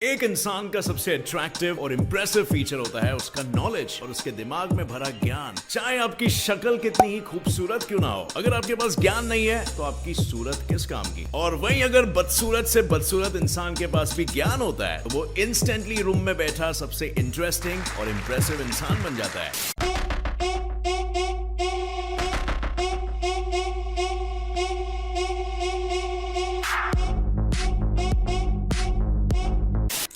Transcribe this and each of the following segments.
एक इंसान का सबसे अट्रैक्टिव और इम्प्रेसिव फीचर होता है उसका नॉलेज और उसके दिमाग में भरा ज्ञान। चाहे आपकी शक्ल कितनी ही खूबसूरत क्यों ना हो, अगर आपके पास ज्ञान नहीं है तो आपकी सूरत किस काम की। और वहीं अगर बदसूरत से बदसूरत इंसान के पास भी ज्ञान होता है तो वो इंस्टेंटली रूम में बैठा सबसे इंटरेस्टिंग और इम्प्रेसिव इंसान बन जाता है।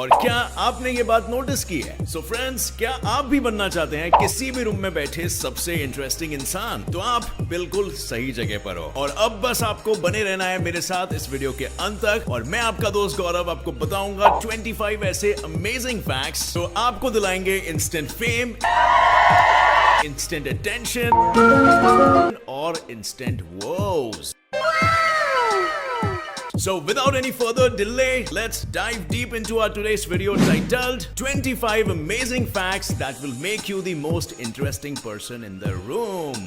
और क्या आपने ये बात नोटिस की है? सो फ्रेंड्स, क्या आप भी बनना चाहते हैं किसी भी रूम में बैठे सबसे इंटरेस्टिंग इंसान? तो आप बिल्कुल सही जगह पर हो। और अब बस आपको बने रहना है मेरे साथ इस वीडियो के अंत तक, और मैं आपका दोस्त गौरव आपको बताऊंगा 25 ऐसे अमेजिंग फैक्ट्स जो आपको दिलाएंगे इंस्टेंट फेम, इंस्टेंट अटेंशन और इंस्टेंट वोज। So without any further delay, let's dive deep into our today's video titled 25 amazing facts that will make you the most interesting person in the room.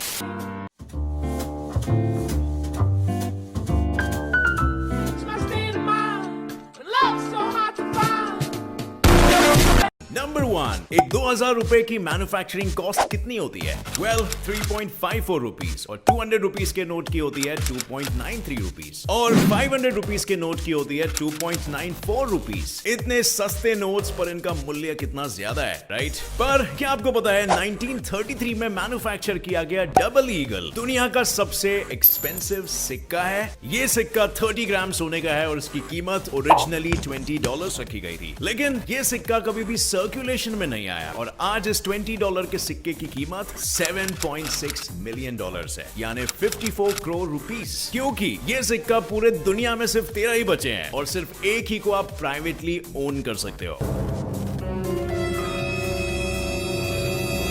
Number 1, एक 2000 रुपए की manufacturing cost कितनी होती है? 3.54 rupees. और 200 rupees के note की होती है 2.93 रुपीज। और 500 रुपीज के नोट की होती है 2.94 रुपीज। इतने सस्ते नोट्स पर इनका मूल्य कितना ज्यादा है, राइट? पर क्या आपको पता है 1933 में मैन्युफैक्चर किया गया डबल ईगल दुनिया का सबसे एक्सपेंसिव सिक्का है। ये सिक्का 30 ग्राम सोने का है और इसकी कीमत ओरिजिनली $20 रखी गई थी, लेकिन ये सिक्का कभी भी सर्कुलेशन में नहीं आया और आज इस $20 के सिक्के की कीमत $7.6 मिलियन है, यानी 54 करोड़ रुपीस। क्योंकि ये सिक्का पूरे दुनिया में सिर्फ 13 ही बचे हैं और सिर्फ एक ही को आप प्राइवेटली ओन कर सकते हो।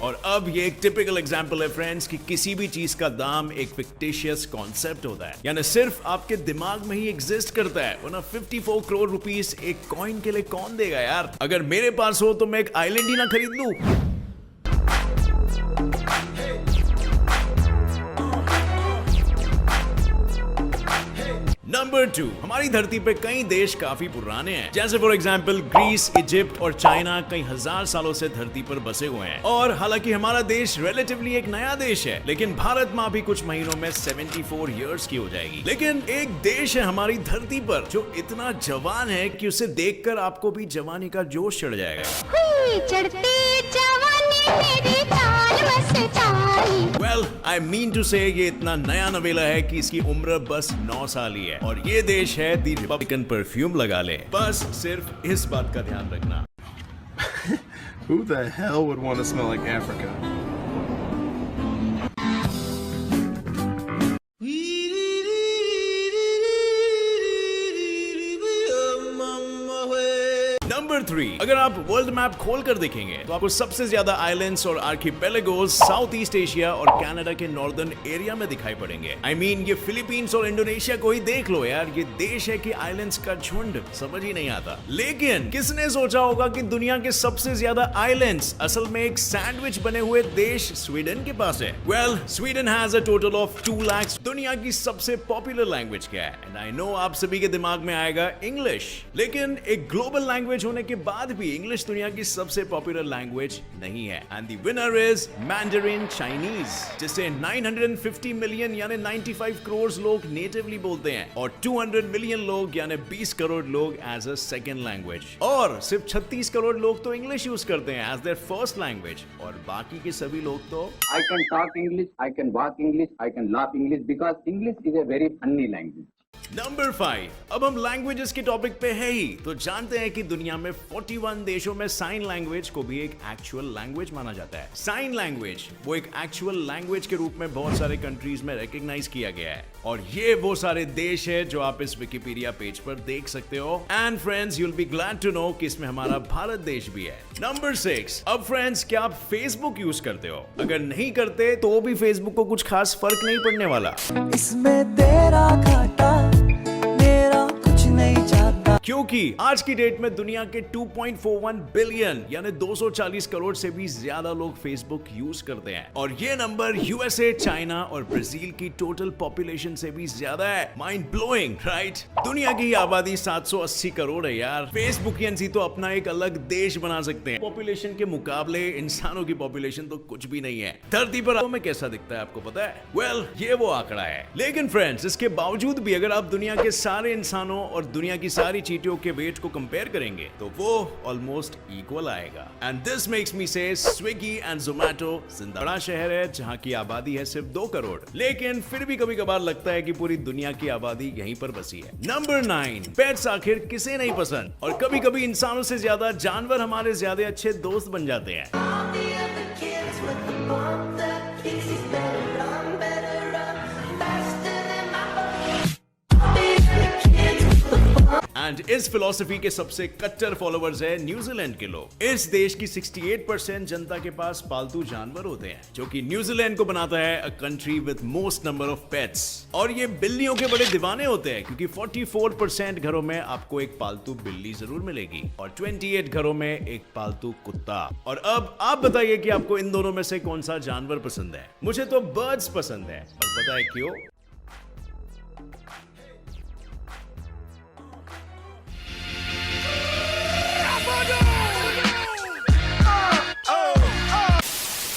और अब ये एक टिपिकल एग्जांपल है फ्रेंड्स कि किसी भी चीज का दाम एक फिक्टिशियस कॉन्सेप्ट होता है, यानी सिर्फ आपके दिमाग में ही एग्जिस्ट करता है, वरना 54 करोड़ रुपीस एक कॉइन के लिए कौन देगा यार? अगर मेरे पास हो तो मैं एक आइलैंड ही ना खरीद लूं। नंबर 2, हमारी धरती पे कई देश काफी पुराने हैं, जैसे फॉर एग्जांपल ग्रीस, इजिप्ट और चाइना कई हजार सालों से धरती पर बसे हुए हैं। और हालांकि हमारा देश रिलेटिवली एक नया देश है, लेकिन भारत माँ भी कुछ महीनों में 74 इयर्स की हो जाएगी। लेकिन एक देश है हमारी धरती पर जो इतना जवान है कि उसे देखकर आपको भी जवानी का जोश चढ़ जाएगा। Well, I mean to say ये इतना नया नवेला है कि इसकी उम्र बस 9 साल ही है, और ये देश है दी रिपब्लिकन परफ्यूम लगा ले। बस सिर्फ इस बात का ध्यान रखना। Who the hell would want to smell like Africa? Number 3, अगर आप वर्ल्ड मैप खोल कर देखेंगे तो आपको सबसे ज्यादा आइलैंड्स और आर्किपेलागोज साउथ ईस्ट एशिया और कनाडा के नॉर्दर्न एरिया में दिखाई पड़ेंगे। I mean, ये फिलीपींस और इंडोनेशिया को ही देख लो यार, ये देश है कि आइलैंड्स का झुंड, समझ ही नहीं आता। लेकिन किसने सोचा होगा कि दुनिया के सबसे ज्यादा आइलैंड्स असल में एक सैंडविच बने हुए देश स्वीडन के पास है? Well, Sweden has a total of 2 lakhs। दुनिया की सबसे पॉपुलर लैंग्वेज क्या है? And I know आप सभी के दिमाग में आएगा इंग्लिश, लेकिन एक ग्लोबल लैंग्वेज होने के बाद भी इंग्लिश दुनिया की सबसे पॉपुलर लैंग्वेज नहीं है। And the winner is Mandarin Chinese, जिसे 950 मिलियन यानी 95 करोड़ लोग नेटिवली बोलते हैं और 200 मिलियन लोग यानी 20 करोड़ लोग एज अ सेकंड लैंग्वेज, और सिर्फ 36 करोड़ लोग तो इंग्लिश यूज करते हैं एज देयर फर्स्ट लैंग्वेज, और बाकी के सभी लोग तो I can talk English, I can walk English, I can laugh English because English is a very funny language. Number 5, अब हम लैंग्वेजेस के टॉपिक पे है ही तो जानते हैं कि दुनिया में 41 देशों में साइन लैंग्वेज को भी एक एक्चुअल लैंग्वेज माना जाता है। साइन लैंग्वेज वो एक एक्चुअल लैंग्वेज के रूप में बहुत सारे कंट्रीज में रिकॉग्नाइज किया गया है, और ये वो सारे देश है जो आप इस विकिपीडिया पेज पर देख सकते हो। And friends, you will be glad to know कि इसमें हमारा भारत देश भी है। नंबर 6, अब फ्रेंड्स, क्या आप फेसबुक यूज करते हो? अगर नहीं करते तो भी फेसबुक को कुछ खास फर्क नहीं पड़ने वाला। इसमें तेरा घाटा मेरा कुछ नहीं जाता। क्योंकि आज की डेट में दुनिया के 2.41 बिलियन यानी 240 करोड़ से भी ज्यादा लोग फेसबुक यूज करते हैं और ये नंबर यूएसए, चाइना और ब्राजील की टोटल पॉपुलेशन से भी ज्यादा है। Mind blowing, right? दुनिया की आबादी 780 करोड़ है यार। फेसबुकियंस ही तो अपना एक अलग देश बना सकते हैं। पॉपुलेशन के मुकाबले इंसानों की पॉपुलेशन तो कुछ भी नहीं है। धरती पर में कैसा दिखता है आपको पता है? वेल, ये वो आंकड़ा है। लेकिन फ्रेंड्स, इसके बावजूद भी अगर आप दुनिया के सारे इंसानों और दुनिया की सारी चींटियों के वेट को कंपेयर करेंगे तो वो ऑलमोस्ट इक्वल आएगा। एंड दिस मेक्स मी से स्विगी एंड जोमैटो बड़ा शहर है जहां की आबादी है सिर्फ 2 करोड़, लेकिन फिर भी कभी कभार लगता है कि पूरी दुनिया की आबादी यहीं पर बसी है। नंबर 9, पेट्स आखिर किसे नहीं पसंद, और कभी कभी इंसानों से ज्यादा जानवर हमारे ज्यादा अच्छे दोस्त बन जाते हैं। एंड इस फिलॉसफी के सबसे कट्टर फॉलोअर्स है न्यूजीलैंड के लोग। इस देश की 68% जनता के पास पालतू जानवर होते हैं, जो कि न्यूजीलैंड को बनाता है a country with most number of pets. और ये बिल्लियों के बड़े दीवाने होते हैं क्योंकि 44% घरों में आपको एक पालतू बिल्ली जरूर मिलेगी और 28 घरों में एक पालतू कुत्ता। और अब आप बताइए कि आपको इन दोनों में से कौन सा जानवर पसंद है? मुझे तो बर्ड्स पसंद है, और पता है क्यों?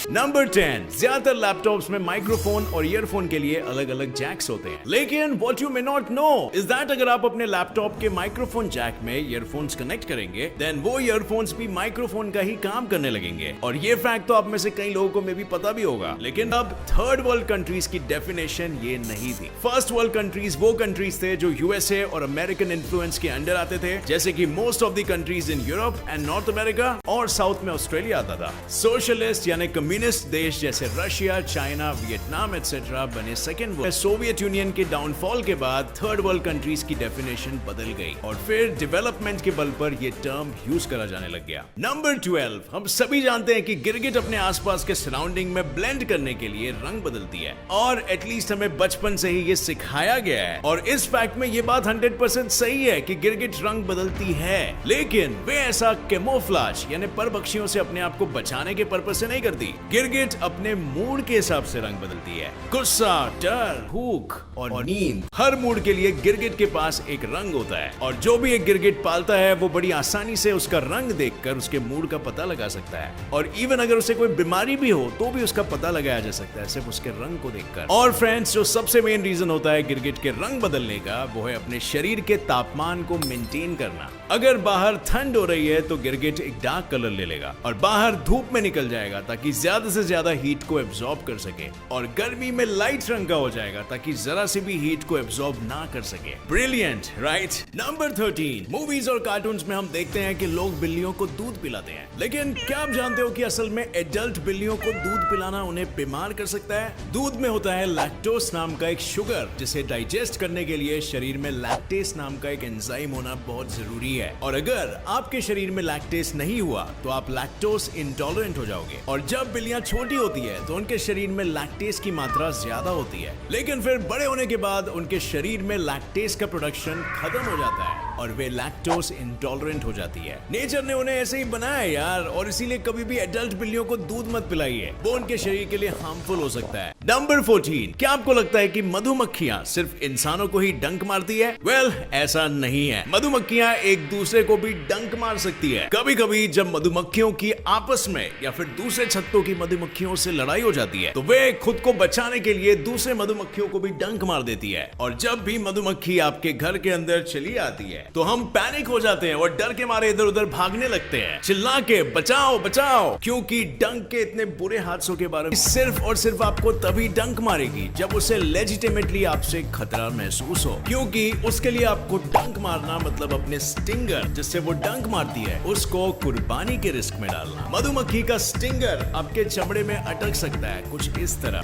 नंबर 10, ज्यादातर लैपटॉप्स में माइक्रोफोन और ईयरफोन के लिए अलग अलग जैक्स होते हैं, लेकिन what you may not know is that अगर आप अपने लैपटॉप के माइक्रोफोन जैक में ईयरफोन्स कनेक्ट करेंगे देन वो ईयरफोन्स भी माइक्रोफोन का ही काम करने लगेंगे। और ये फैक्ट तो आप में से कई लोगों को मे भी पता भी होगा, लेकिन अब थर्ड वर्ल्ड कंट्रीज की डेफिनेशन ये नहीं थी। फर्स्ट वर्ल्ड कंट्रीज वो कंट्रीज थे जो यूएसए और अमेरिकन इन्फ्लुएंस के अंडर आते थे, जैसे कि most of the countries in Europe and north America, और साउथ में ऑस्ट्रेलिया आता था। सोशलिस्ट यानी कम्युनिस्ट देश जैसे रशिया, चाइना, वियतनाम एटसेट्रा बने सेकेंड वर्ल्ड। सोवियत यूनियन के डाउनफॉल के बाद थर्ड वर्ल्ड कंट्रीज की डेफिनेशन बदल गई और फिर डेवलपमेंट के बल पर यह टर्म यूज करा जाने लग गया। नंबर 12, हम सभी जानते हैं कि गिरगिट अपने आसपास के सराउंडिंग में ब्लेंड करने के लिए रंग बदलती है, और एटलीस्ट हमें बचपन से ही ये सिखाया गया है। और इस फैक्ट में ये बात 100% सही है कि गिरगिट रंग बदलती है, लेकिन वे ऐसा कैमोफ्लेज यानी परभक्षियों से अपने आप को बचाने के पर्पस से नहीं करती। गिरगिट अपने मूड के हिसाब से रंग बदलती है। गुस्सा, डर, भूख और नींद, हर मूड के लिए गिरगिट के पास एक रंग होता है, और जो भी एक गिरगिट पालता है वो बड़ी आसानी से उसका रंग देखकर उसके मूड का पता लगा सकता है। और इवन अगर उसे कोई बीमारी भी हो तो भी उसका पता लगाया जा सकता है सिर्फ उसके रंग को देखकर। और फ्रेंड्स, जो सबसे मेन रीजन होता है गिरगिट के रंग बदलने का, वो है अपने शरीर के तापमान को मेंटेन करना। अगर बाहर ठंड हो रही है तो गिरगिट एक डार्क कलर ले लेगा और बाहर धूप में निकल जाएगा ताकि ज्यादा से ज्यादा हीट को एब्जॉर्ब कर सके, और गर्मी में लाइट रंग का हो जाएगा ताकि जरा से भी हीट को एब्जॉर्ब ना कर सके। Brilliant, right? नंबर 13, मूवीज और कार्टून्स में हम देखते हैं कि लोग बिल्लियों को दूध पिलाते हैं, लेकिन क्या आप जानते हो कि असल में एडल्ट बिल्लियों को दूध पिलाना उन्हें बीमार कर सकता है? दूध में होता है लैक्टोस नाम का एक शुगर, जिसे डाइजेस्ट करने के लिए शरीर में लैक्टेस नाम का एक एंजाइम होना बहुत जरूरी है। और अगर आपके शरीर में लैक्टेस नहीं हुआ तो आप लैक्टोस इंटॉलरेंट हो जाओगे। और जब बिल्लियां छोटी होती है तो उनके शरीर में लैक्टेस की मात्रा ज्यादा होती है, लेकिन फिर बड़े होने के बाद उनके शरीर में लैक्टेस का प्रोडक्शन खत्म हो जाता है और वे लैक्टोस इंटॉलरेंट हो जाती है। नेचर ने उन्हें ऐसे ही बनाया यार, और इसीलिए कभी भी एडल्ट बिल्लियों को दूध मत पिलाइए, वो उनके शरीर के लिए हार्मफुल हो सकता है। नंबर 14, क्या आपको लगता है कि मधुमक्खियां सिर्फ इंसानों को ही डंक मारती है? वेल, ऐसा नहीं है। मधुमक्खियां एक दूसरे को भी डंक मार सकती है। कभी कभी जब मधुमक्खियों की आपस में या फिर दूसरे छत्तों की मधुमक्खियों से लड़ाई हो जाती है तो वे खुद को बचाने के लिए दूसरे मधुमक्खियों को भी डंक मार देती है। और जब भी मधुमक्खी आपके घर के अंदर चली आती है तो हम पैनिक हो जाते हैं और डर के मारे इधर उधर भागने लगते हैं, चिल्ला के बचाओ बचाओ, क्योंकि डंक के इतने बुरे हादसों के बारे में सिर्फ और सिर्फ आपको तभी डंक मारेगी जब उसे लेजिटिमेटली आपसे खतरा महसूस हो, क्योंकि उसके लिए आपको डंक मारना मतलब अपने स्टिंगर जिससे वो डंक मारती है उसको कुर्बानी के रिस्क में डालना। मधुमक्खी का स्टिंगर आपके चमड़े में अटक सकता है कुछ इस तरह,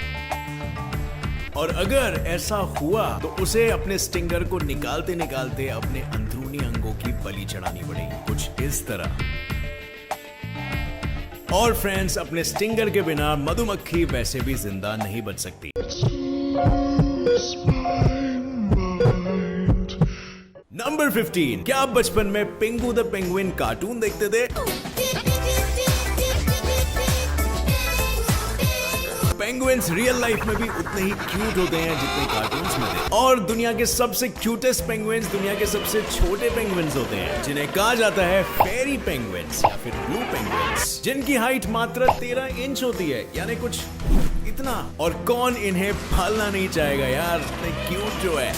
और अगर ऐसा हुआ तो उसे अपने स्टिंगर को निकालते निकालते अपने अंदरूनी अंगों की बलि चढ़ानी पड़ेगी कुछ इस तरह। और फ्रेंड्स, अपने स्टिंगर के बिना मधुमक्खी वैसे भी जिंदा नहीं बच सकती। नंबर नंबर 15, क्या आप बचपन में पिंगू द पेंगुइन कार्टून देखते थे? पेंगुइन्स रियल लाइफ में भी उतने ही क्यूट होते हैं जितने कार्टून्स में थे। और दुनिया के सबसे क्यूटेस्ट पेंगुइन्स दुनिया के सबसे छोटे पेंगुइन्स होते हैं, जिन्हें कहा जाता है फेरी पेंगुइन्स या फिर ब्लू पेंगुइन्स, जिनकी हाइट मात्र 13 इंच होती है, यानी कुछ इतना। और कौन इन्हें पालना नहीं चाहेगा यार, इतने क्यूट जो है।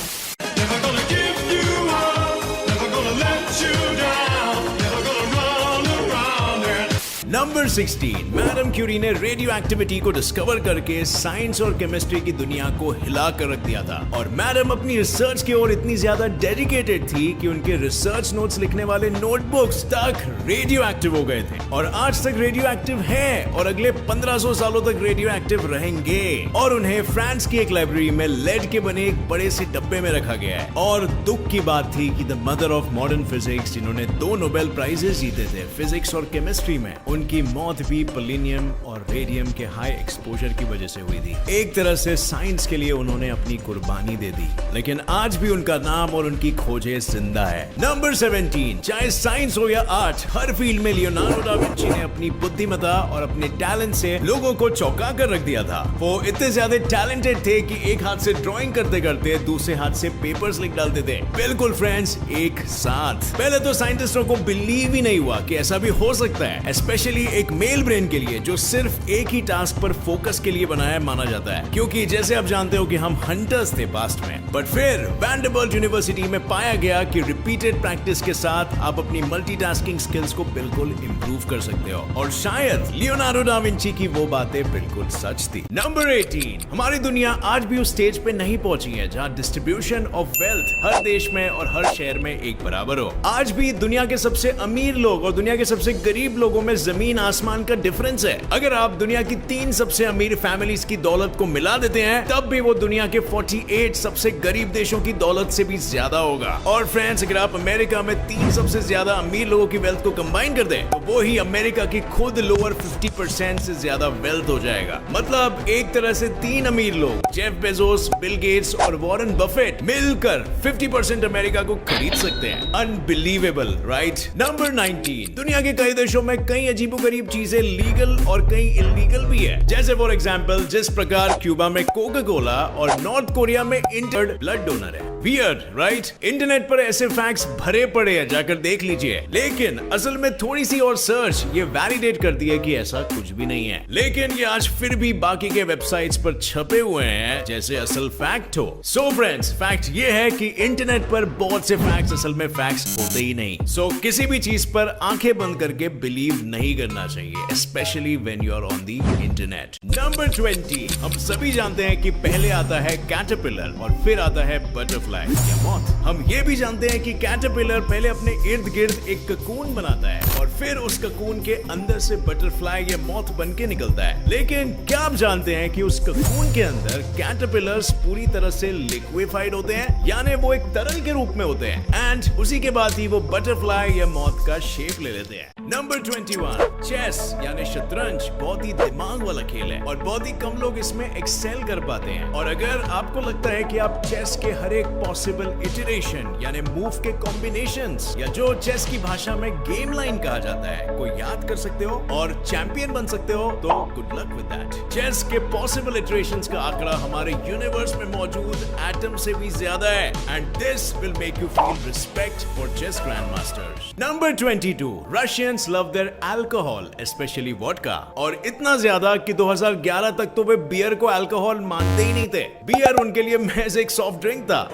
Never gonna give you up, never gonna let you down, never gonna run around and number 16, Madam Curie ने रेडियो एक्टिविटी को डिस्कवर करके साइंस और केमिस्ट्री की दुनिया को हिला कर रख दिया था। और मैडम अपनी रिसर्च की ओर इतनी ज्यादा डेडिकेटेड थी कि उनके रिसर्च नोट्स लिखने वाले नोटबुक्स तक रेडियो एक्टिव हो गए थे, और आज तक रेडियो एक्टिव है और अगले 1500 सालों तक रेडियो एक्टिव रहेंगे। और उन्हें फ्रांस की एक लाइब्रेरी में लेड के बने एक बड़े से डब्बे में रखा गया है। और दुख की बात थी कि the mother of modern physics, जिन्होंने 2 नोबेल प्राइजेस जीते थे फिजिक्स और केमिस्ट्री में, उनकी मौत भी पोलिनियम और रेडियम के हाई एक्सपोजर की वजह से हुई थी। एक तरह से साइंस के लिए उन्होंने अपनी कुर्बानी दे दी, लेकिन आज भी उनका नाम और उनकी खोजें जिंदा है। नंबर 17, चाहे साइंस हो या आर्ट, हर फील्ड में लियोनार्डो दा विंची ने अपनी बुद्धिमत्ता और अपने टैलेंट से लोगों को चौंका कर रख दिया था। वो इतने ज्यादा टैलेंटेड थे कि एक हाथ से ड्राइंग करते करते दूसरे हाथ से पेपर्स लिख डालते थे। बिल्कुल फ्रेंड्स, एक साथ। पहले तो साइंटिस्टों को बिलीव ही नहीं हुआ कि ऐसा भी हो सकता है, स्पेशली एक मेल ब्रेन के लिए जो सिर्फ एक ही टास्क पर फोकस के लिए बनाया माना जाता है, क्योंकि जैसे आप जानते हो कि हम हंटर्स थे पास्ट में। बट फिर वैंडरबिल्ट यूनिवर्सिटी में पाया गया कि रिपीटेड प्रैक्टिस के साथ आप अपनी मल्टीटास्किंग स्किल्स को बिल्कुल इंप्रूव कर सकते हो, और शायद लियोनार्डो दा विंची की वो बातें बिल्कुल सच थी। नंबर 18, हमारी दुनिया आज भी उस स्टेज पे नहीं पहुंची है जहां डिस्ट्रीब्यूशन ऑफ वेल्थ हर देश में और हर शहर में एक बराबर हो। आज भी दुनिया के सबसे अमीर लोग और दुनिया के सबसे गरीब लोगों में जमीन आसमान का डिफरेंस है। अगर आप दुनिया की 3 सबसे अमीर फैमिलीज की दौलत को मिला देते हैं, तब भी वो दुनिया के 48 सबसे गरीब देशों की दौलत से भी ज्यादा होगा। और फ्रेंड्स, अगर आप अमेरिका में 3 सबसे ज्यादा अमीर लोगों की वेल्थ को कंबाइन कर दें, तो वो ही अमेरिका की खुद लोअर 50% से ज्यादा वेल्थ हो जाएगा। मतलब एक तरह से 3 अमीर लोग, जेफ बेजोस, बिल गेट्स और वॉरेन बफेट, मिलकर 50% अमेरिका को खरीद सकते हैं। Unbelievable, right? नंबर 19, दुनिया के कई देशों में कई अजीबोगरीब चीजें लीगल और कई इलीगल भी है। जैसे फॉर एग्जांपल, जिस प्रकार क्यूबा में कोका कोला और नॉर्थ कोरिया में इंटर्ड ब्लड डोनर है। Weird, right? इंटरनेट पर ऐसे फैक्ट्स भरे पड़े हैं, जाकर देख लीजिए। लेकिन असल में थोड़ी सी और सर्च ये वैलिडेट करती है कि ऐसा कुछ भी नहीं है। लेकिन ये आज फिर भी बाकी के वेबसाइट्स पर छपे हुए हैं जैसे असल फैक्ट हो। सो फ्रेंड्स, फैक्ट ये है कि इंटरनेट पर बहुत से फैक्ट्स असल में फैक्ट्स होते ही नहीं। सो किसी भी चीज पर आंखें बंद करके बिलीव नहीं करना चाहिए, specially when you are on the internet. Number 20, हम सभी जानते हैं कि पहले आता है कैटरपिलर और फिर आता है बटरफ्लाई या मॉथ। हम ये भी जानते हैं कि कैटरपिलर पहले अपने इर्द गिर्द एक ककून बनाता है और फिर उस ककून के अंदर से बटरफ्लाई या मॉथ बन के निकलता है। लेकिन क्या आप जानते हैं कि उस ककून के अंदर कैटरपिलर्स पूरी तरह से लिक्विफाइड होते हैं, यानी वो एक तरल के रूप में होते हैं, एंड उसी के बाद ही वो बटरफ्लाई या मॉथ का शेप ले लेते हैं। नंबर 21, चेस यानी शतरंज बहुत ही दिमाग वाला खेल है और बहुत ही कम लोग इसमें एक्सेल कर पाते हैं। और अगर आपको लगता है कि आप चेस के हर एक पॉसिबल इटरेशन यानी मूव के कॉम्बिनेशंस, या जो चेस की भाषा में गेम लाइन कहा जाता है, को याद कर सकते हो और चैंपियन बन सकते हो, तो good luck with that. Chess के पॉसिबल इटरेशंस का आंकड़ा हमारे यूनिवर्स में मौजूद एटम से भी ज्यादा है, and this will make you feel respect for chess grandmasters. Number 22, Russians love their alcohol, specially vodka, और इतना ज्यादा कि 2011 तक तो वे बियर को अल्कोहल मानते ही नहीं थे। बियर उनके लिए महज एक सॉफ्ट ड्रिंक था।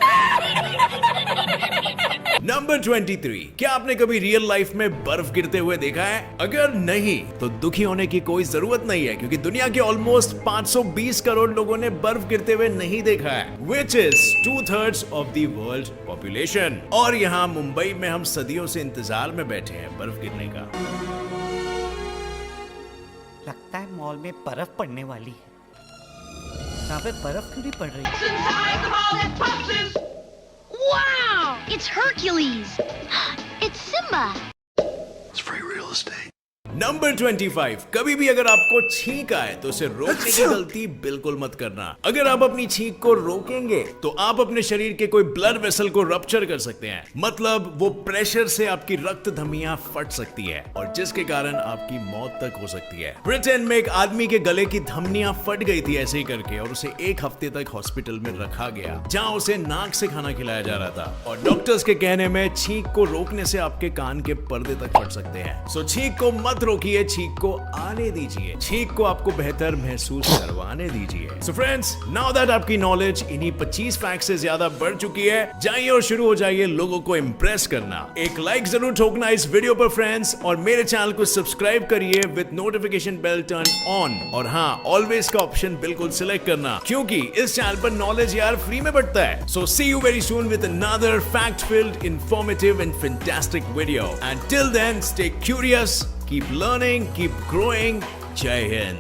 नंबर 23, क्या आपने कभी रियल लाइफ में बर्फ गिरते हुए देखा है? अगर नहीं तो दुखी होने की कोई जरूरत नहीं है, क्योंकि दुनिया के ऑलमोस्ट 520 करोड़ लोगों ने बर्फ गिरते हुए नहीं देखा है, which is 2/3 of the world population। और यहाँ मुंबई में हम सदियों से इंतजार में बैठे हैं बर्फ गिरने का। लगता है मॉल में बर्फ पड़ने वाली है। यहाँ पे बर्फ क्यों नहीं पड़ रही? Wow! It's Hercules! It's Simba! It's free real estate. Number 25, कभी भी अगर आपको छींक आए तो उसे रोकने की गलती बिल्कुल मत करना। अगर आप अपनी छींक को रोकेंगे तो आप अपने शरीर के कोई ब्लड वेसल को रप्चर कर सकते हैं, मतलब वो प्रेशर से आपकी रक्त धमनियां फट सकती है और जिसके कारण आपकी मौत तक हो सकती है। ब्रिटेन में एक आदमी के गले की धमनियां फट गई थी ऐसे ही करके और उसे 1 हफ्ते तक हॉस्पिटल में रखा गया, जहां उसे नाक से खाना खिलाया जा रहा था और डॉक्टर्स के कहने में छींक को रोकने से आपके कान के पर्दे तक फट सकते हैं। सो छींक को मत रोकिए, छींक को आने दीजिए, छींक को आपको बेहतर महसूस करवाने दीजिए। सो फ्रेंड्स, नाउ दैट आपकी नॉलेज इन्हीं 25 फैक्ट से ज्यादा बढ़ चुकी है, जाइए और शुरू हो जाइए लोगों को इंप्रेस करना। एक लाइक जरूर ठोकना इस वीडियो पर फ्रेंड्स, और मेरे चैनल को सब्सक्राइब करिए with notification bell turn on, और हाँ, ऑलवेज का ऑप्शन बिल्कुल सिलेक्ट करना, क्योंकि इस चैनल पर नॉलेज यार फ्री में बढ़ता है। So see you very soon with another fact filled, informative and fantastic video, and till then stay curious, keep learning, keep growing. Jai Hind.